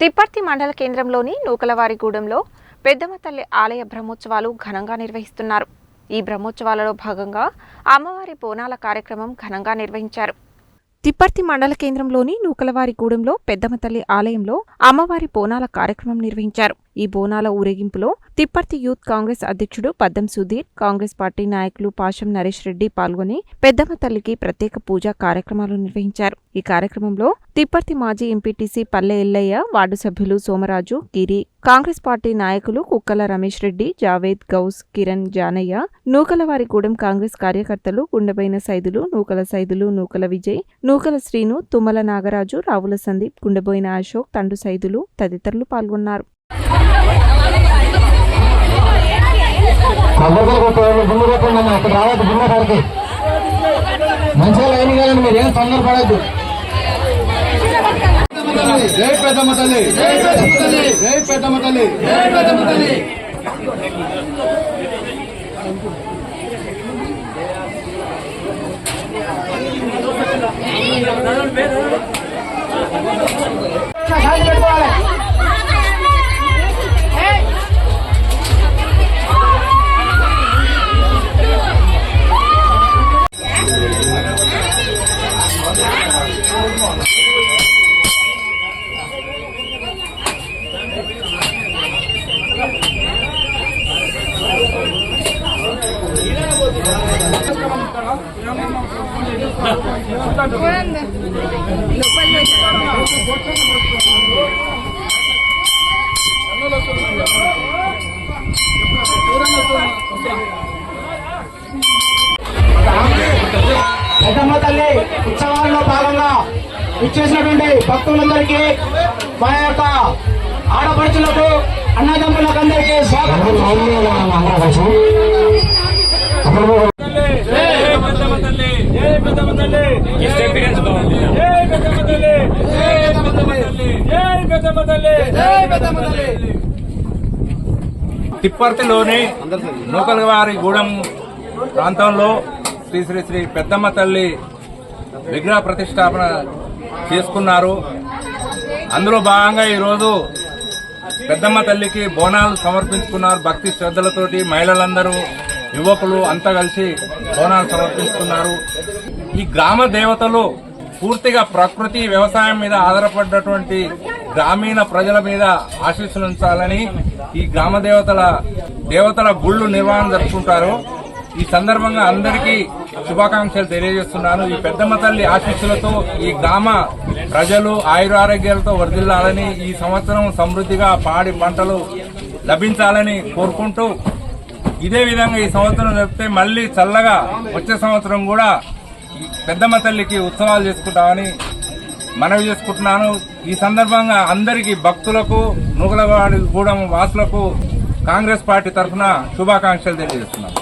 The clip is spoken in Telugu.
తిప్పర్తి మండల కేంద్రంలోని నూకలవారిగూడెంలో పెద్దమ్మ తల్లి ఆలయ బ్రహ్మోత్సవాలు ఘనంగా నిర్వహిస్తున్నారు. ఈ బ్రహ్మోత్సవాలలో భాగంగా అమ్మవారి బోనాల కార్యక్రమం ఘనంగా నిర్వహించారు. తిప్పర్తి మండల కేంద్రంలోని నూకలవారిగూడెంలో పెద్దమ్మ తల్లి ఆలయంలో అమ్మవారి బోనాల కార్యక్రమం నిర్వహించారు. ఈ బోనాల ఊరేగింపులో తిప్పర్తి యూత్ కాంగ్రెస్ అధ్యక్షుడు పద్దం సుధీర్, కాంగ్రెస్ పార్టీ నాయకులు పాశం నరేష్ రెడ్డి పాల్గొని పెద్దమ్మ తల్లికి ప్రత్యేక పూజా కార్యక్రమాలు నిర్వహించారు. ఈ కార్యక్రమంలో తిప్పర్తి మాజీ ఎంపీటీసీ పల్లె ఎల్లయ్య, వార్డు సభ్యులు సోమరాజు, గిరి, కాంగ్రెస్ పార్టీ నాయకులు కుక్కల రమేష్ రెడ్డి, జావేద్, గౌస్, కిరణ్, జానయ్య, నూకలవారిగూడెం కాంగ్రెస్ కార్యకర్తలు గుండెబైన సైదులు, నూకల సైదులు, నూకల విజయ్, నూకల శ్రీను, తుమ్మల నాగరాజు, రావుల సందీప్, గుండెబోయిన అశోక్, తండు సైదులు తదితరులు పాల్గొన్నారు. మంచిగా లైన్ కాదండి, మీరు ఏం తొందరపడద్దు. జై పెద్దమ్మ తల్లి, జై పెద్దమ్మ తల్లి, జై పెద్దమ్మ తల్లి. పెద్దమ్మ తల్లి ఉత్సవాల్లో భాగంగా ఇచ్చేసినటువంటి భక్తులందరికీ, మా యొక్క ఆడపడుచులకు, అన్నదమ్ములకు అందరికీ స్వాగతం. తిప్పర్తిలోని నూకలవారిగూడెం ప్రాంతంలో శ్రీ శ్రీ శ్రీ పెద్దమ్మ తల్లి విగ్రహ ప్రతిష్టాపన చేసుకున్నారు. అందులో భాగంగా ఈరోజు పెద్దమ్మ తల్లికి బోనాలు సమర్పించుకున్నారు. భక్తి శ్రద్ధలతోటి మహిళలందరూ, యువకులు అంతా కలిసి బోనాలు సమర్పించుకున్నారు. ఈ గ్రామ దేవతలు పూర్తిగా ప్రకృతి వ్యవసాయం మీద ఆధారపడ్డటువంటి గ్రామీణ ప్రజల మీద ఆశీస్సులు ఉంచాలని ఈ గ్రామ దేవతల గుళ్ళు నిర్వహణ జరుపుకుంటారు. ఈ సందర్భంగా అందరికీ శుభాకాంక్షలు తెలియజేస్తున్నాను. ఈ పెద్దమ్మ తల్లి ఆశీస్సులతో ఈ గ్రామ ప్రజలు ఆయురారోగ్యాలతో వర్ధిల్లాలని, ఈ సంవత్సరం సమృద్ధిగా పాడి పంటలు లభించాలని కోరుకుంటూ, ఇదే విధంగా ఈ సంవత్సరం జరిపితే మళ్లీ చల్లగా వచ్చే సంవత్సరం కూడా పెద్దమ్మ తల్లికి ఉత్సవాలు చేసుకుంటామని మనవి చేసుకుంటున్నాను. ఈ సందర్భంగా అందరికీ భక్తులకు, నూకలవారిగూడెం వాసులకు కాంగ్రెస్ పార్టీ తరఫున శుభాకాంక్షలు తెలియజేస్తున్నాను.